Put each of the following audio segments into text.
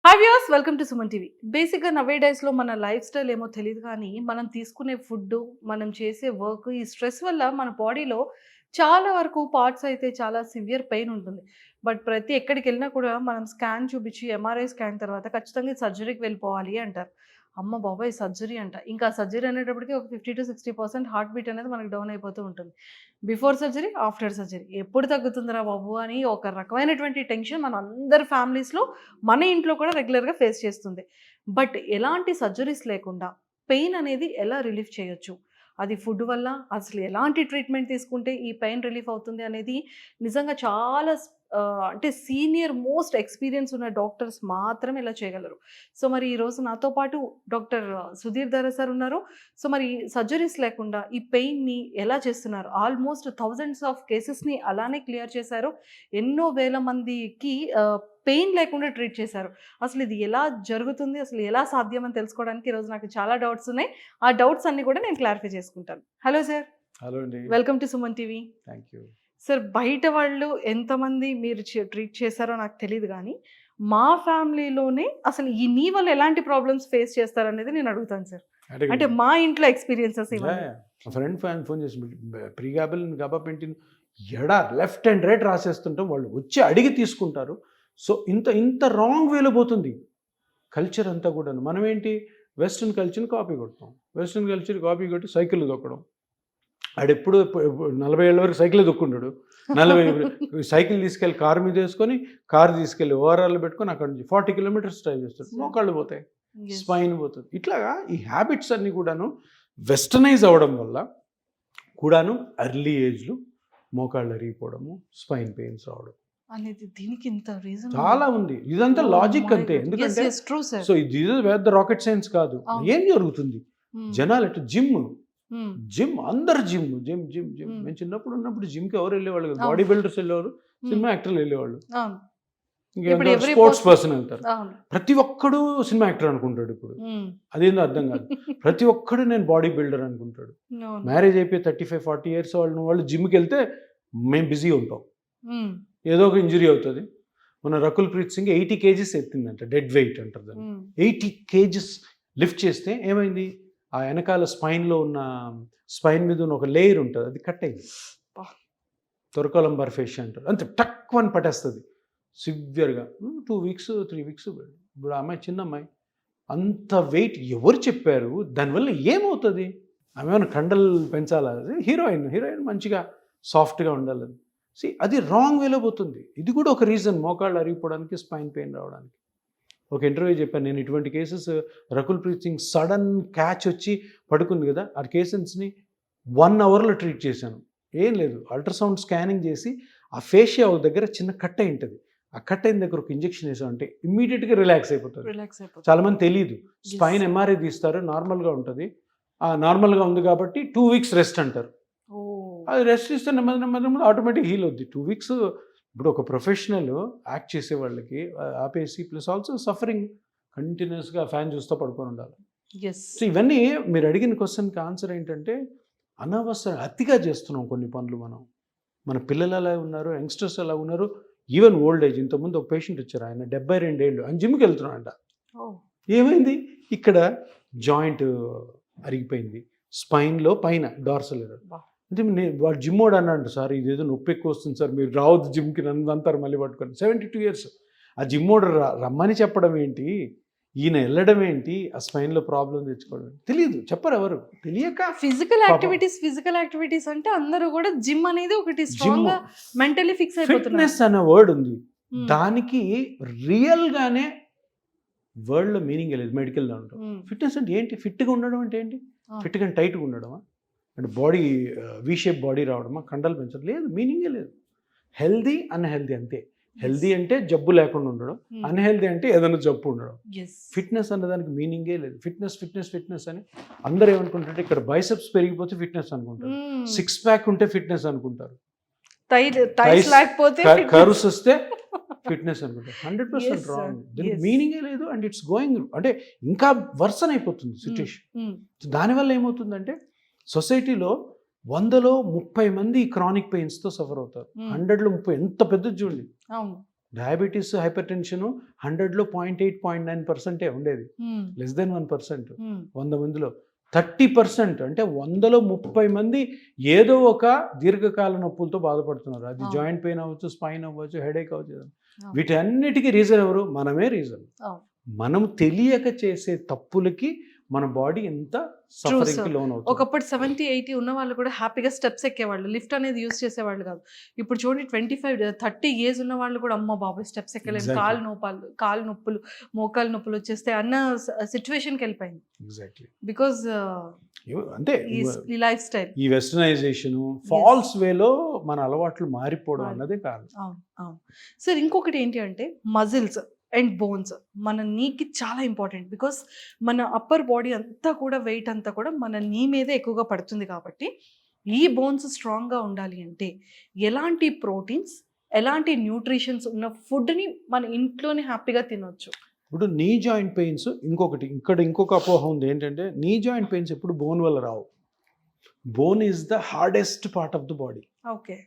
Hi viewers, welcome to Suman TV. బేసిక్గా నవే డేస్లో మన లైఫ్ స్టైల్ ఏమో తెలియదు, కానీ మనం తీసుకునే ఫుడ్, మనం చేసే వర్క్, ఈ స్ట్రెస్ వల్ల మన బాడీలో చాలా వరకు పార్ట్స్ అయితే చాలా సివియర్ పెయిన్ ఉంటుంది. బట్ ప్రతి ఎక్కడికి వెళ్ళినా కూడా మనం స్కాన్ చూపించి ఎంఆర్ఐ స్కాన్ తర్వాత ఖచ్చితంగా సర్జరీకి వెళ్ళిపోవాలి అంటారు. అమ్మ బాబాయ్, సర్జరీ అంట. ఇంకా సర్జరీ అనేటప్పటికి ఒక 50-60% హార్ట్ బీట్ అనేది మనకు డౌన్ అయిపోతూ ఉంటుంది. బిఫోర్ సర్జరీ, ఆఫ్టర్ సర్జరీ ఎప్పుడు తగ్గుతుందిరా బాబు అని ఒక రకమైనటువంటి టెన్షన్ మన అందరి ఫ్యామిలీస్లో, మన ఇంట్లో కూడా రెగ్యులర్గా ఫేస్ చేస్తుంది. బట్ ఎలాంటి సర్జరీస్ లేకుండా పెయిన్ అనేది ఎలా రిలీఫ్ చేయొచ్చు, అది ఫుడ్ వల్ల, అసలు ఎలాంటి ట్రీట్మెంట్ తీసుకుంటే ఈ పెయిన్ రిలీఫ్ అవుతుంది అనేది నిజంగా చాలా అంటే సీనియర్ మోస్ట్ ఎక్స్పీరియన్స్ ఉన్న డాక్టర్స్ మాత్రమే ఇలా చేయగలరు. సో మరి ఈరోజు నాతో పాటు డాక్టర్ సుధీర్ ధర సార్ ఉన్నారు. సో మరి సర్జరీస్ లేకుండా ఈ పెయిన్ని ఎలా చేస్తున్నారు? ఆల్మోస్ట్ థౌజండ్స్ ఆఫ్ కేసెస్ని అలానే క్లియర్ చేశారు. ఎన్నో వేల మందికి పెయిన్ లేకుండా ట్రీట్ చేశారు. అసలు ఇది ఎలా జరుగుతుంది, అసలు ఎలా సాధ్యం అని తెలుసుకోవడానికి ఈరోజు నాకు చాలా డౌట్స్ ఉన్నాయి. ఆ డౌట్స్ అన్ని కూడా నేను క్లారిఫై చేసుకుంటాను. Hello sir. హలో అండి. Welcome to Suman TV. Thank you sir, బయట వాళ్ళు ఎంతమంది మీరు ట్రీట్ చేశారో నాకు తెలియదు, కానీ మా ఫ్యామిలీలోనే అసలు ఈ నీ వల్ల ఎలాంటి ప్రాబ్లమ్స్ ఫేస్ చేస్తారనేది నేను అడుగుతాను సార్. అంటే మా ఇంట్లో ఎక్స్పీరియన్సెస్ ఫ్రెండ్ ఫోన్ చేసి ప్రీగాబిల్ గబాపెంటిన్ లెఫ్ట్ అండ్ రైట్ రాసేస్తుంటాం, వాళ్ళు వచ్చి అడిగి తీసుకుంటారు. సో ఇంత రాంగ్ వేలో పోతుంది కల్చర్ అంతా కూడా. మనం ఏంటి, వెస్ట్రన్ కల్చర్ని కాపీ కొడతాం. వెస్ట్రన్ కల్చర్ కాపీ కొట్టి సైకిల్ దొక్కడం. ఆడెప్పుడు 40 ఏళ్ళ వరకు సైకిల్ దొక్కుంటాడు. 40 సైకిల్ తీసుకెళ్ళి కారు మీద వేసుకొని, కారు తీసుకెళ్ళి ఓవరాల్ పెట్టుకొని అక్కడ నుంచి 40 కిలోమీటర్స్ డ్రైవ్ చేస్తాడు. మోకాళ్ళు పోతాయి, స్పైన్ పోతుంది. ఇట్లాగా ఈ హ్యాబిట్స్ అన్నీ కూడాను వెస్టర్నైజ్ అవ్వడం వల్ల కూడాను ఎర్లీ ఏజ్లో మోకాళ్ళు అరిగిపోవడము, స్పైన్ పెయిన్స్ రావడం అనేది దీనికి ఇంత రీజన్ చాలా ఉంది. ఇదంతా లాజిక్ అంతే. ఎందుకంటే సో ఇది పెద్ద రాకెట్ సైన్స్ కాదు. ఏం జరుగుతుంది, జనాలు అటు జిమ్ అందరు జిమ్. మేము చిన్నప్పుడు ఉన్నప్పుడు జిమ్కి ఎవరు వెళ్ళేవాళ్ళు కాదు. బాడీ బిల్డర్స్ వెళ్ళేవారు, సినిమా యాక్టర్లు వెళ్ళేవాళ్ళు, స్పోర్ట్స్ పర్సన్ వెళ్తారు. ప్రతి ఒక్కడు సినిమా యాక్టర్ అనుకుంటాడు ఇప్పుడు. అదేందో అర్థం కాదు. ప్రతి ఒక్కడు నేను బాడీ బిల్డర్ అనుకుంటాడు. మ్యారేజ్ అయిపోయి 35-40 ఇయర్స్ వాళ్ళు జిమ్కి వెళ్తే మేము బిజీ ఉంటాం, ఏదో ఒక ఇంజరీ అవుతుంది. మన రకుల్ ప్రీత్ సింగ్ 80 kgs ఎత్తిందంట, డెడ్ వెయిట్ అంటారు దాన్ని. 80 kgs లిఫ్ట్ చేస్తే ఏమైంది, ఆ వెనకాల స్పైన్లో ఉన్న స్పైన్ మీద ఉన్న ఒక లేయర్ ఉంటుంది, అది కట్ అయింది. తొరకలంబర్ ఫేషియా అంటారు. అంతే టక్ అని పట్టేస్తుంది సివియర్గా. 2 weeks 3 weeks. ఇప్పుడు అమ్మాయి, చిన్న అమ్మాయి, అంత వెయిట్ ఎవరు చెప్పారు? దానివల్ల ఏమవుతుంది? ఆమె ఏమైనా కండలు పెంచాలా? హీరోయిన్ మంచిగా సాఫ్ట్గా ఉండాలని. అది రాంగ్ వేలో పోతుంది. ఇది కూడా ఒక రీజన్ మోకాళ్ళు అరిగిపోవడానికి, స్పైన్ పెయిన్ రావడానికి. ఒక ఇంటర్వ్యూ చెప్పాను నేను, ఇటువంటి cases Rakul Preet Singh sudden catch వచ్చి పడుకుంది కదా, ఆ కేసెస్ని 1 hourలో ట్రీట్ చేశాను. ఏం లేదు, అల్ట్రాసౌండ్ స్కానింగ్ చేసి ఆ ఫేషియా దగ్గర చిన్న కట్ అయి ఉంటుంది, ఆ కట్ అయిన దగ్గర ఒక ఇంజెక్షన్ వేసామంటే ఇమ్మీడియట్గా రిలాక్స్ అయిపోతుంది. చాలామంది తెలియదు. స్పైన్ ఎంఆర్ఐ తీస్తారు, నార్మల్గా ఉంటుంది. నార్మల్గా ఉంది కాబట్టి 2 weeks రెస్ట్ అంటారు. అది రెస్ట్ ఇస్తే నెమ్మది ఆటోమేటిక్ హీల్ అవుద్ది. 2 weeks. ఇప్పుడు ఒక ప్రొఫెషనల్ యాక్ట్ చేసే వాళ్ళకి ఆపేసి, ప్లస్ ఆల్సో సఫరింగ్, కంటిన్యూస్గా ఫ్యాన్ చూస్తూ పడుకొని ఉండాలి. సో ఇవన్నీ మీరు అడిగిన క్వశ్చన్కి ఆన్సర్ ఏంటంటే, అనవసరం అతిగా చేస్తున్నాం కొన్ని పనులు మనం. మన పిల్లలు అలా ఉన్నారు, యంగ్స్టర్స్ అలా ఉన్నారు, ఈవెన్ ఓల్డ్ ఏజ్. ఇంతకుముందు ఒక పేషెంట్ వచ్చారు, ఆయన 72 ఏళ్ళు, ఆయన జిమ్కి వెళ్తున్నాడంట. ఏమైంది, ఇక్కడ జాయింట్ అరిగిపోయింది, స్పైన్లో పైన డార్సల్ ఎర్రర్. అంటే వాడు జిమ్ వాడు అన్నాడు, సార్ ఇదేదో నొప్పి ఎక్కువ వస్తుంది సార్, మీరు రావద్దు జిమ్కి, నన్ను అంటారు మళ్ళీ పట్టుకొని. 72 years. ఆ జిమ్ వాడు రమ్మని చెప్పడం ఏంటి, ఈయన వెళ్ళడం ఏంటి, ఆ స్పైన్లో ప్రాబ్లం తెచ్చుకోవడం తెలియదు, చెప్పరు ఎవరు, తెలియక. ఫిజికల్ యాక్టివిటీస్ అంటే అందరూ కూడా జిమ్ అనేది ఒకటి స్ట్రాంగ్ గా మెంటల్లీ ఫిక్స్ అయిపోతున్నారు. ఫిట్నెస్ అనే వర్డ్ ఉంది, దానికి రియల్గానే వరల్డ్లో మీనింగ్ లేదు మెడికల్ దాంట్లో. ఫిట్నెస్ అంటే ఏంటి, ఫిట్గా ఉండడం అంటే ఏంటి, ఫిట్గా టైట్గా ఉండడమా, అంటే బాడీ వీ షేప్ బాడీ రావడమా, కండలు పెంచడం లేదు, మీనింగే లేదు. హెల్దీ అన్హెల్దీ అంతే. హెల్దీ అంటే జబ్బు లేకుండా ఉండడం, అన్హెల్దీ అంటే ఏదైనా జబ్బు ఉండడం. ఫిట్నెస్ అన్న దానికి మీనింగే లేదు. ఫిట్నెస్ అని అందరూ ఏమనుకుంటారంటే, ఇక్కడ బైసెప్స్ పెరిగిపోతే ఫిట్నెస్ అనుకుంటారు, 6 pack ఉంటే ఫిట్నెస్ అనుకుంటారు, కరుస్ వస్తే ఫిట్నెస్ అనుకుంటారు. 100% రాంగ్. దీనికి మీనింగే లేదు. అండ్ ఇట్స్ గోయింగ్, అంటే ఇంకా వర్సన్ అయిపోతుంది సిచ్యుయేషన్. దానివల్ల ఏమవుతుందంటే, సొసైటీలో 100లో 30 మంది క్రానిక్ పెయిన్స్తో సఫర్ అవుతారు. 100లో 30, ఎంత పెద్దది చూడండి. డయాబెటీస్, హైపర్ టెన్షన్ 100లో 0.8, 0.9% ఉండేది, లెస్ దెన్ 1%. 100 మందిలో 30%, అంటే 100లో 30 మంది ఏదో ఒక దీర్ఘకాల నొప్పులతో బాధపడుతున్నారు. అది అవును. జాయింట్ పెయిన్ అవ్వచ్చు, స్పైన్ అవ్వచ్చు, హెడేక్ అవ్వచ్చు. అవును. వీటన్నిటికీ రీజన్ ఎవరు? మనమే రీజన్. అవును. మనం తెలియక చేసే తప్పులకి మన బాడీ ఎంత సఫరింగ్కి sir. లోన్ అవుతుంది. ఒకప్పుడు 70-80 ఉన్న వాళ్ళు కూడా హ్యాపీగా స్టెప్స్ ఎక్కేవాళ్ళు, లిఫ్ట్ అనేది యూస్ చేసేవాళ్ళు కాదు. ఇప్పుడు చూడండి 25-30 ఏజ్ ఉన్న వాళ్ళు కూడా అమ్మ బాబాయ్ స్టెప్స్ ఎక్కలేము, Exactly. కాలు నొప్పులు, మోకాలు నొప్పులు వచ్చేస్తే అన్న సిచ్యువేషన్కి వెళ్ళిపోయింది. ఎగ్జాక్ట్లీ. బికాజ్ అంటే ఈ లైఫ్ స్టైల్. ఈ వెస్టర్నైజేషన్, ఫాల్స్ వేలో మన అలవాట్లు మారిపోవడం అన్నదే కారణం. అవును, అవును. సార్ ఇంకొకటి ఏంటి అంటే మజిల్స్ అండ్ బోన్స్ మన నీకి చాలా ఇంపార్టెంట్. బికాస్ మన అప్పర్ బాడీ అంతా కూడా వెయిట్ అంతా కూడా మన నీ మీదే ఎక్కువగా పడుతుంది. కాబట్టి ఈ బోన్స్ స్ట్రాంగ్గా ఉండాలి అంటే ఎలాంటి ప్రోటీన్స్, ఎలాంటి న్యూట్రిషన్స్ ఉన్న ఫుడ్ని మన ఇంట్లోనే హ్యాపీగా తినొచ్చు? ఇప్పుడు నీ జాయింట్ పెయిన్స్, ఇంకొక అపోహ ఉంది ఏంటంటే, నీ జాయింట్ పెయిన్స్ ఎప్పుడు బోన్ వల్ల రావు. Bone is the hardest part of the body. Okay.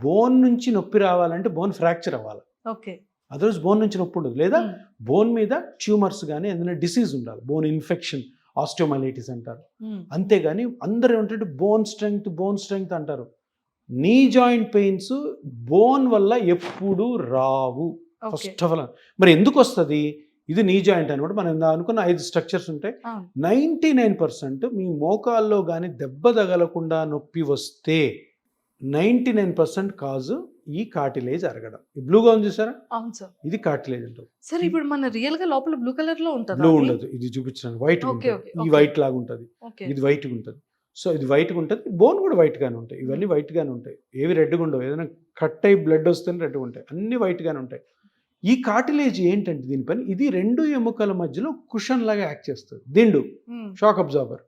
Bone నుంచి నొప్పి రావాలంటే బోన్ ఫ్రాక్చర్ అవ్వాలి, ఓకే. అదర్వైజ్ బోన్ నుంచి నొప్పి ఉండదు. లేదా బోన్ మీద ట్యూమర్స్ కానీ ఏదైనా డిసీజ్ ఉండాలి, బోన్ ఇన్ఫెక్షన్, ఆస్టియోమైలైటిస్ అంటారు. అంతేగాని అందరూ ఏమంటే బోన్ స్ట్రెంగ్త్ అంటారు. నీ జాయింట్ పెయిన్స్ బోన్ వల్ల ఎప్పుడు రావు. ఫస్ట్ ఆఫ్ ఆల్ మరి ఎందుకు వస్తుంది? ఇది నీ జాయింట్ అనమాట. మనం అనుకున్న 5 స్ట్రక్చర్స్ ఉంటాయి. 99% మీ మోకాల్లో కానీ దెబ్బ తగలకుండా నొప్పి వస్తే 99% కాజు ఈ కార్టిలేజ్ అరగడం. ఈ బ్లూగా ఉంది చూసారా? అవును సార్. ఇది కార్టిలేజ్ అంటారు. సార్ ఇప్పుడు మన రియల్ గా లోపల బ్లూ కలర్ లో ఉంటుంది. బ్లూ ఉండదు, ఇది చూపించడానికి వైట్ ఉంటుంది. ఈ వైట్ లాగా ఉంటుంది, ఇది వైట్గా ఉంటుంది. సో ఇది వైట్గా ఉంటుంది, బోన్ కూడా వైట్గానే ఉంటాయి. ఇవన్నీ వైట్గానే ఉంటాయి, ఏవి రెడ్గా ఉండవు. ఏదైనా కట్ అయ్యి బ్లడ్ వస్తేనే రెడ్గా ఉంటాయి, అన్ని వైట్గానే ఉంటాయి. ఈ కార్టిలేజ్ ఏంటంటే దీనిపైన ఇది 2 ఎముకల మధ్యలో కుషన్ లాగా యాక్ట్ చేస్తుంది, దిండు, షాక్ అబ్జార్బర్.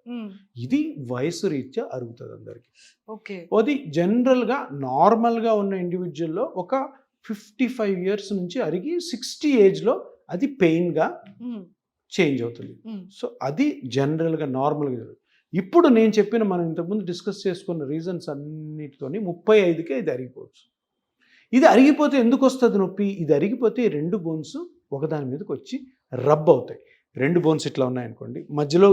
ఇది వయసు రీత్యా అరుగుతుంది అందరికి. ఓకే. అది జనరల్గా నార్మల్గా ఉన్న ఇండివిజువల్లో ఒక 55 ఇయర్స్ నుంచి అరిగి 60 ఏజ్లో అది పెయిన్గా చేంజ్ అవుతుంది. సో అది జనరల్గా నార్మల్గా జరుగుతుంది. ఇప్పుడు నేను చెప్పిన మనం ఇంతకుముందు డిస్కస్ చేసుకున్న రీజన్స్ అన్నిటితోని 35కే ఇది అరిగిపోవచ్చు. ఇది అరిగిపోతే ఎందుకు వస్తుంది నొప్పి? ఇది అరిగిపోతే 2 బోన్స్ ఒకదాని మీదకి వచ్చి రబ్ అవుతాయి. 2 బోన్స్ ఇట్లా ఉన్నాయనుకోండి, మధ్యలో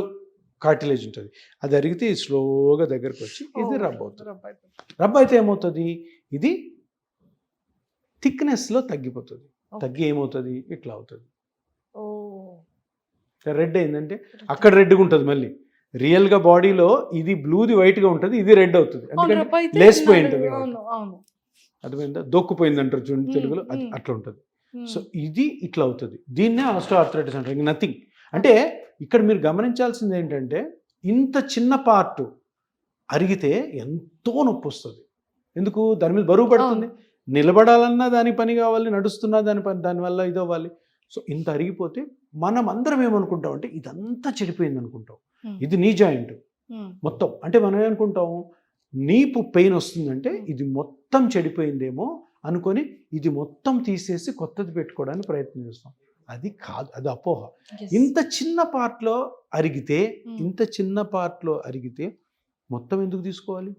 కార్టిలేజ్ ఉంటుంది, అది అరిగితే స్లోగా దగ్గరకు వచ్చి ఇది రబ్ అవుతుంది. రబ్ అయితే ఏమవుతుంది? ఇది థిక్నెస్లో తగ్గిపోతుంది. తగ్గి ఏమవుతుంది? ఇట్లా అవుతుంది. రెడ్ అయిందంటే అక్కడ రెడ్గా ఉంటుంది. మళ్ళీ రియల్గా బాడీలో ఇది బ్లూది వైట్గా ఉంటుంది, ఇది రెడ్ అవుతుంది, ఎందుకంటే లేసిపోయి ఉంటుంది. అర్థమైందా? దొక్కుపోయింది అంటారు చూడండి తెలుగులో, అది అట్లా ఉంటుంది. సో ఇది ఇట్లా అవుతుంది. దీన్నే ఆస్టియోఆర్థరైటిస్ అంటారు, ఇంక నథింగ్. అంటే ఇక్కడ మీరు గమనించాల్సింది ఏంటంటే, ఇంత చిన్న పార్ట్ అరిగితే ఎంతో నొప్పి వస్తుంది. ఎందుకు? దాని మీద బరువు పడుతుంది, నిలబడాలన్నా దాని పని కావాలి, నడుస్తున్నా దానివల్ల ఇది అవ్వాలి. సో ఇంత అరిగిపోతే మనం అందరం ఏమనుకుంటాం అంటే ఇదంతా చెడిపోయింది అనుకుంటాం. ఇది నీ జాయింట్ మొత్తం. అంటే మనం ఏమనుకుంటాం, నీపు పెయిన్ వస్తుందంటే ఇది మొత్తం చెడిపోయిందేమో అనుకొని ఇది మొత్తం తీసేసి కొత్తది పెట్టుకోవడానికి ప్రయత్నం చేస్తాం. అది కాదు, అది అపోహ. ఇంత చిన్న పార్ట్లో అరిగితే మొత్తం ఎందుకు తీసుకోవాలి?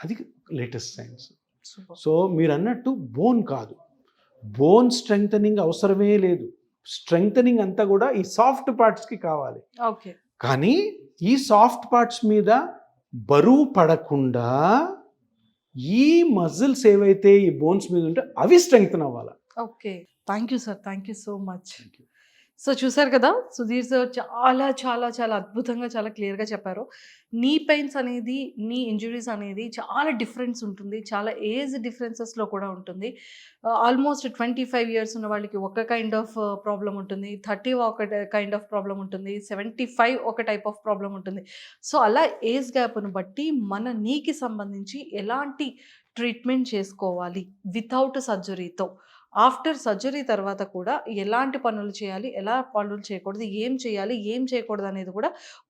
అది లేటెస్ట్ సైన్స్. సో మీరు అన్నట్టు బోన్ కాదు, బోన్ స్ట్రెంగ్తనింగ్ అవసరమే లేదు. స్ట్రెంగ్తనింగ్ అంతా కూడా ఈ సాఫ్ట్ పార్ట్స్కి కావాలి. కానీ ఈ సాఫ్ట్ పార్ట్స్ మీద బరువు పడకుండా ఈ మజిల్స్ ఏవైతే ఈ బోన్స్ మీద ఉంటే అవి స్ట్రెంగ్తన్ అవ్వాలి. Okay. Thank you sir, thank you so much. So చూసారు కదా, సుధీర్ సార్ చాలా చాలా చాలా అద్భుతంగా, చాలా క్లియర్గా చెప్పారు. నీ పెయిన్స్ అనేది, నీ ఇంజురీస్ అనేది చాలా డిఫరెన్స్ ఉంటుంది, చాలా ఏజ్ డిఫరెన్సెస్లో కూడా ఉంటుంది. ఆల్మోస్ట్ 25 ఇయర్స్ ఉన్న వాళ్ళకి ఒక కైండ్ ఆఫ్ ప్రాబ్లం ఉంటుంది, 30 ఒక కైండ్ ఆఫ్ ప్రాబ్లం ఉంటుంది, 75 ఒక టైప్ ఆఫ్ ప్రాబ్లం ఉంటుంది. సో అలా ఏజ్ గ్యాప్ను బట్టి మన నీకి సంబంధించి ఎలాంటి ట్రీట్మెంట్ చేసుకోవాలి వితౌట్ సర్జరీతో, ఆఫ్టర్ సర్జరీ తర్వాత కూడా ఎలాంటి పనులు చేయాలి, ఎలా పనులు చేయకూడదు, ఏం చేయాలి, ఏం చేయకూడదు అనేది కూడా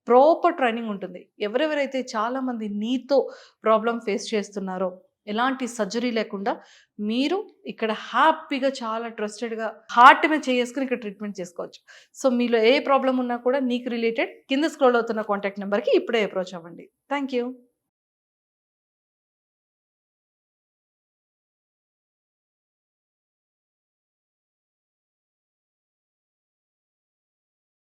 ప్రాపర్ ట్రైనింగ్ ఉంటుంది. ఎవరెవరైతే చాలామంది నీతో ప్రాబ్లం ఫేస్ చేస్తున్నారో, ఎలాంటి సర్జరీ లేకుండా మీరు ఇక్కడ హ్యాపీగా చాలా ట్రస్టెడ్గా హార్ట్ మీద చేసుకుని ఇక్కడ ట్రీట్మెంట్ చేసుకోవచ్చు. సో మీలో ఏ ప్రాబ్లం ఉన్నా కూడా నీకు రిలేటెడ్ కింద స్క్రోల్ అవుతున్న కాంటాక్ట్ నెంబర్కి ఇప్పుడే అప్రోచ్ అవ్వండి. Thank you.